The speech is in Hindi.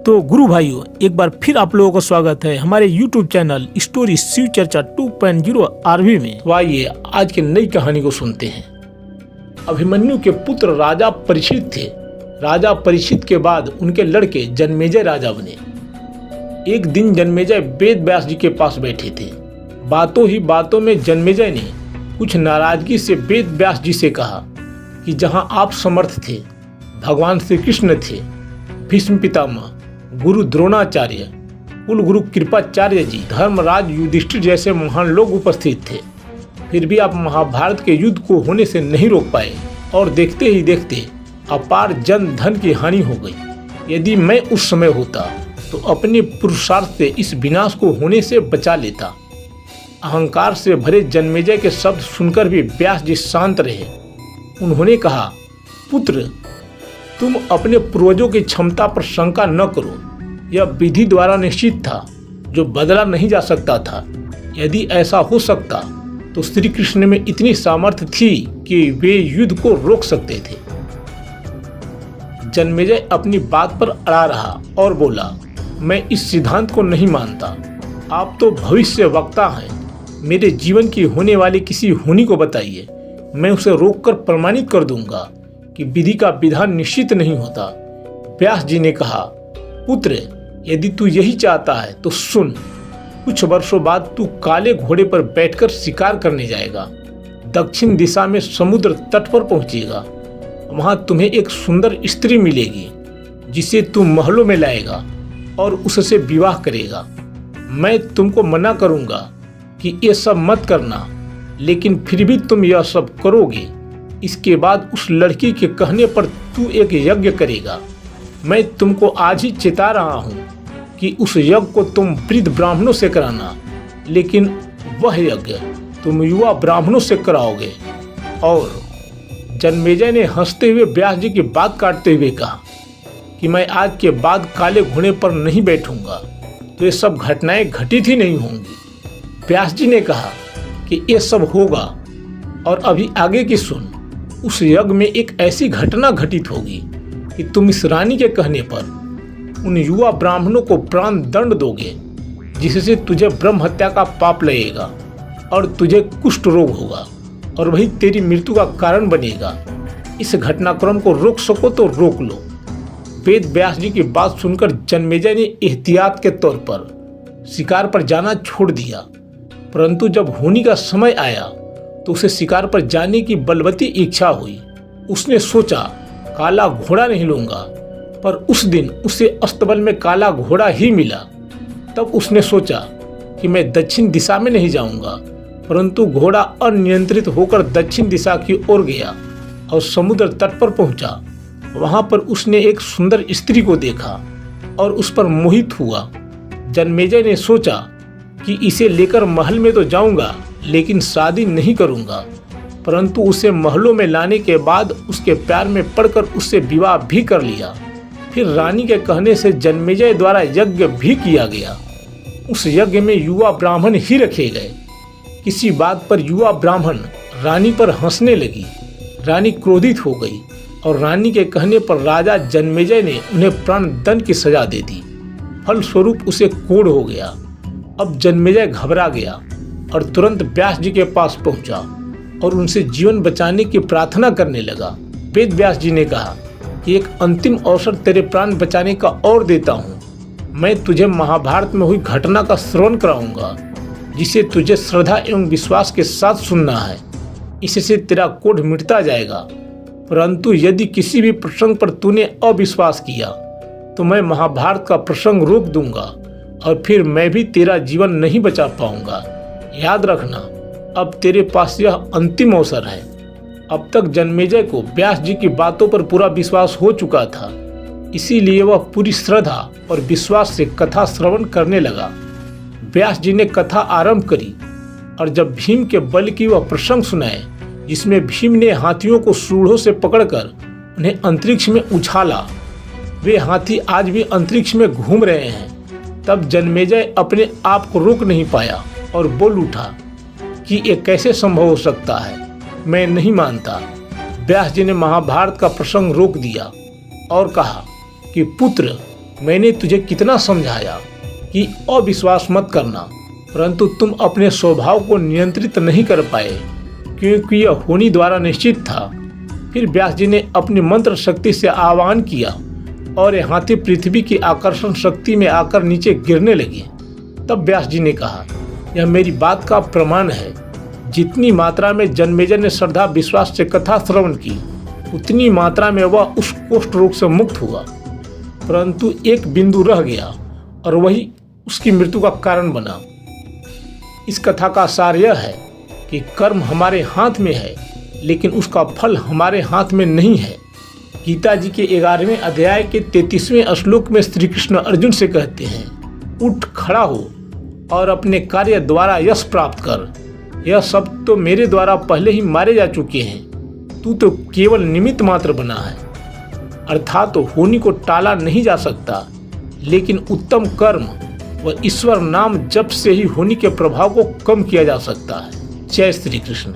तो गुरु भाइयों, एक बार फिर आप लोगों का स्वागत है हमारे YouTube चैनल स्टोरी शिव चर्चा 2.0 आरवी में। तो आइए आज की नई कहानी को सुनते हैं। अभिमन्यु के पुत्र राजा परीक्षित थे। राजा परीक्षित के बाद उनके लड़के जन्मेजय राजा बने। एक दिन जन्मेजय वेद व्यास जी के पास बैठे थे। बातों ही बातों में जन्मेजय ने कुछ नाराजगी से वेद व्यास जी से कहा कि जहां आप समर्थ थे, भगवान श्री कृष्ण थे, भीष्म पितामह, गुरु द्रोणाचार्य, कुल गुरु कृपाचार्य जी, धर्मराज युधिष्ठिर जैसे महान लोग उपस्थित थे, फिर भी आप महाभारत के युद्ध को होने से नहीं रोक पाए और देखते ही देखते अपार जन धन की हानि हो गई। यदि मैं उस समय होता तो अपने पुरुषार्थ से इस विनाश को होने से बचा लेता। अहंकार से भरे जन्मेजय के शब्द सुनकर भी व्यास जी शांत रहे। उन्होंने कहा, पुत्र, तुम अपने पूर्वजों की क्षमता पर शंका न करो। यह विधि द्वारा निश्चित था, जो बदला नहीं जा सकता था। यदि ऐसा हो सकता तो श्री कृष्ण में इतनी सामर्थ्य थी कि वे युद्ध को रोक सकते थे। जन्मेजय अपनी बात पर अड़ा रहा और बोला, मैं इस सिद्धांत को नहीं मानता। आप तो भविष्य वक्ता हैं। मेरे जीवन की होने वाली किसी हानि को बताइए, मैं उसे रोककर प्रमाणित कर दूंगा कि विधि का विधान निश्चित नहीं होता। व्यास जी ने कहा, पुत्र, यदि तू यही चाहता है तो सुन। कुछ वर्षों बाद तू काले घोड़े पर बैठकर शिकार करने जाएगा। दक्षिण दिशा में समुद्र तट पर पहुंचेगा। वहां तुम्हें एक सुंदर स्त्री मिलेगी, जिसे तू महलों में लाएगा और उससे विवाह करेगा। मैं तुमको मना करूंगा कि ये सब मत करना, लेकिन फिर भी तुम यह सब करोगे। इसके बाद उस लड़की के कहने पर तू एक यज्ञ करेगा। मैं तुमको आज ही चेता रहा हूँ कि उस यज्ञ को तुम वृद्ध ब्राह्मणों से कराना, लेकिन वह यज्ञ तुम युवा ब्राह्मणों से कराओगे। और जन्मेजय ने हंसते हुए व्यास जी की बात काटते हुए कहा कि मैं आज के बाद काले घोड़े पर नहीं बैठूंगा, तो ये सब घटनाएं घटित ही नहीं होंगी। व्यास जी ने कहा कि ये सब होगा, और अभी आगे की सुन। उस यज्ञ में एक ऐसी घटना घटित होगी कि तुम इस रानी के कहने पर उन युवा ब्राह्मणों को प्राण दंड दोगे, जिससे तुझे ब्रह्म हत्या का पाप लगेगा और तुझे कुष्ठ रोग होगा, और वही तेरी मृत्यु का कारण बनेगा। इस घटनाक्रम को रोक सको तो रोक लो। वेद व्यास जी की बात सुनकर जन्मेजय ने एहतियात के तौर पर शिकार पर जाना छोड़ दिया, परंतु जब होनी का समय आया तो उसे शिकार पर जाने की बलवती इच्छा हुई। उसने सोचा, काला घोड़ा नहीं लूंगा, पर उस दिन उसे अस्तबल में काला घोड़ा ही मिला। तब उसने सोचा कि मैं दक्षिण दिशा में नहीं जाऊंगा, परंतु घोड़ा अनियंत्रित होकर दक्षिण दिशा की ओर गया और समुद्र तट पर पहुंचा। वहां पर उसने एक सुंदर स्त्री को देखा और उस पर मोहित हुआ। जन्मेजय ने सोचा कि इसे लेकर महल में तो जाऊंगा, लेकिन शादी नहीं करूंगा। परंतु उसे महलों में लाने के बाद उसके प्यार में पड़कर उससे विवाह भी कर लिया। फिर रानी के कहने से जन्मेजय द्वारा यज्ञ भी किया गया। उस यज्ञ में युवा ब्राह्मण ही रखे गए। किसी बात पर युवा ब्राह्मण रानी पर हंसने लगी। रानी क्रोधित हो गई और रानी के कहने पर राजा जन्मेजय ने उन्हें प्राण दंड की सजा दे दी। फलस्वरूप उसे कोढ़ हो गया। अब जन्मेजय घबरा गया और तुरंत व्यास जी के पास पहुंचा और उनसे जीवन बचाने की प्रार्थना करने लगा। वेद व्यास जी ने कहा कि एक अंतिम अवसर तेरे प्राण बचाने का और देता हूँ। मैं तुझे महाभारत में हुई घटना का श्रवण कराऊंगा, जिसे तुझे श्रद्धा एवं विश्वास के साथ सुनना है। इससे तेरा कोढ़ मिटता जाएगा। परंतु यदि किसी भी प्रसंग पर तूने अविश्वास किया तो मैं महाभारत का प्रसंग रोक दूंगा और फिर मैं भी तेरा जीवन नहीं बचा पाऊंगा। याद रखना, अब तेरे पास यह अंतिम अवसर है। अब तक जन्मेजय को व्यास जी की बातों पर पूरा विश्वास हो चुका था, इसीलिए वह पूरी श्रद्धा और विश्वास से कथा श्रवण करने लगा। व्यास जी ने कथा आरंभ करी और जब भीम के बल की वह प्रसंग सुनाए, जिसमें भीम ने हाथियों को सूढ़ों से पकड़कर उन्हें अंतरिक्ष में उछाला, वे हाथी आज भी अंतरिक्ष में घूम रहे हैं, तब जन्मेजय अपने आप को रोक नहीं पाया और बोल उठा कि ये कैसे संभव हो सकता है, मैं नहीं मानता। व्यास जी ने महाभारत का प्रसंग रोक दिया और कहा कि पुत्र, मैंने तुझे कितना समझाया कि अविश्वास मत करना, परंतु तुम अपने स्वभाव को नियंत्रित नहीं कर पाए, क्योंकि यह होनी द्वारा निश्चित था। फिर व्यास जी ने अपनी मंत्र शक्ति से आह्वान किया और ये हाथी पृथ्वी की आकर्षण शक्ति में आकर नीचे गिरने लगे। तब व्यास जी ने कहा, यह मेरी बात का प्रमाण है। जितनी मात्रा में जन्मेजय ने श्रद्धा विश्वास से कथा श्रवण की, उतनी मात्रा में वह उस कुष्ठ रोग से मुक्त हुआ, परंतु एक बिंदु रह गया और वही उसकी मृत्यु का कारण बना। इस कथा का सार यह है कि कर्म हमारे हाथ में है, लेकिन उसका फल हमारे हाथ में नहीं है। गीता जी के 11वें अध्याय के 33वें श्लोक में श्री कृष्ण अर्जुन से कहते हैं, उठ खड़ा हो और अपने कार्य द्वारा यश प्राप्त कर। यह सब तो मेरे द्वारा पहले ही मारे जा चुके हैं, तू तो केवल निमित्त मात्र बना है। अर्थात तो होनी को टाला नहीं जा सकता, लेकिन उत्तम कर्म व ईश्वर नाम जप से ही होनी के प्रभाव को कम किया जा सकता है। जय श्री कृष्ण।